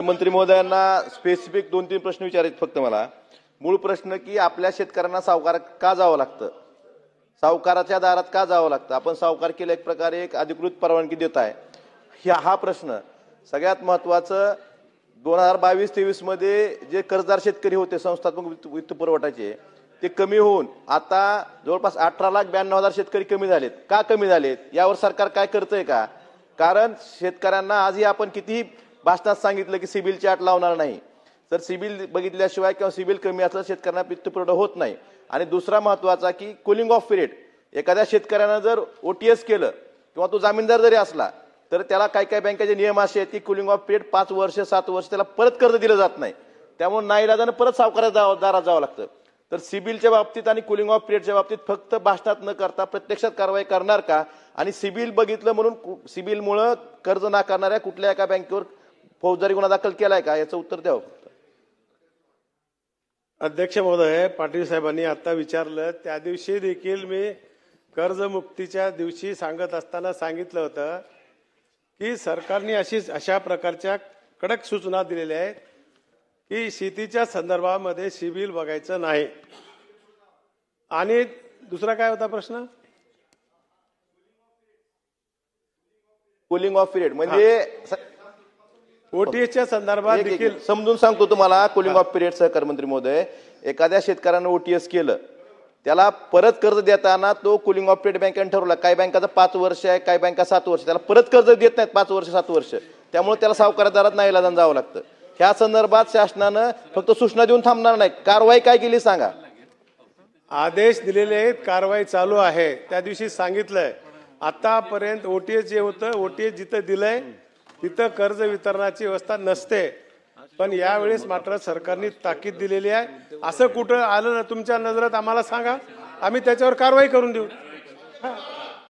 मंत्री महोदयांना स्पेसिफिक 2-3 प्रश्न विचारायचे फक्त मला। मूळ प्रश्न की आपल्या शेतकऱ्यांना सावकार का जावं लागतं, सावकाराच्या दारात का जावं लागतं, आपण सावकार केला एक प्रकारे एक अधिकृत परवानगी देत आहे, हा प्रश्न सगळ्यात महत्त्वाचं। 2022-23 मध्ये जे कर्जदार शेतकरी होते संस्थात्मक वित्त पुरवठाचे ते कमी होऊन आता जवळपास 18,92,000 शेतकरी कमी झालेत। का कमी झालेत यावर सरकार काय करतंय का? कारण शेतकऱ्यांना आजही आपण कितीही भाषणात सांगितलं की सिबिलची अट लावणार नाही, तर सिबिल बघितल्याशिवाय किंवा सिबिल कमी असलं शेतकऱ्यांना वित्त पुरवठा होत नाही। आणि दुसरा महत्त्वाचा की कूलिंग ऑफ पिरियड, एखाद्या शेतकऱ्यानं जर ओटीएस केलं किंवा तो जामीनदार जरी असला तर त्याला काही काही बँकेचे नियम असे आहेत की कूलिंग ऑफ पिरियड 5 वर्ष 7 वर्ष त्याला परत कर्ज दिलं जात नाही, त्यामुळे नाईलाजानं परत सावकाराच्या दारात जावं लागतं। तर सिबिलच्या बाबतीत आणि कूलिंग ऑफ पिरियडच्या बाबतीत फक्त भाषणात न करता प्रत्यक्षात कारवाई करणार का? आणि सिबिल बघितलं म्हणून सिबिलमुळे कर्ज नाकारणाऱ्या कुठल्या एका बँकेवर फौजदारी गुन्हा दाखल केलाय का, याचं उत्तर द्यावं। अध्यक्ष महोदय, पाटील साहेबांनी आता विचारलं त्या दिवशी देखील मी कर्जमुक्तीच्या दिवशी सांगत असताना सांगितलं होतं की सरकारने अशा प्रकारच्या कडक सूचना दिलेल्या आहेत की शेतीच्या संदर्भामध्ये सिबिल बघायचं नाही। आणि दुसरा काय होता प्रश्न? कूलिंग ऑफ पिरियड म्हणजे ओटीएसच्या संदर्भात देखील समजून सांगतो तुम्हाला। कूलिंग ऑफ पिरियड सहकार मंत्री महोदय, एखाद्या शेतकऱ्यानं ओटीएस केलं त्याला परत कर्ज देताना तो कूलिंग ऑफ पिरियड बँकेने ठरवला, काही बँकाचा 5 वर्ष आहे, काही बँका 7 वर्ष, त्याला परत कर्ज देत नाहीत 5 वर्ष 7 वर्ष, त्यामुळे त्याला सावकाराच्या दारात नाईलाजानं जावं लागतं। ह्या संदर्भात शासनानं फक्त सूचना देऊन थांबणार नाही, कारवाई काय केली सांगा। आदेश दिलेले आहेत, कारवाई चालू आहे। त्या दिवशी सांगितलंय आतापर्यंत ओटीएस जे होतं, ओटीएस जिथं दिलंय तिथं कर्ज वितरणाची व्यवस्था नसते, पण यावेळेस मात्र सरकारने ताकीद दिलेली आहे। असं कुठं आलं ना तुमच्या नजरेत आम्हाला सांगा, आम्ही त्याच्यावर कारवाई करून देऊ।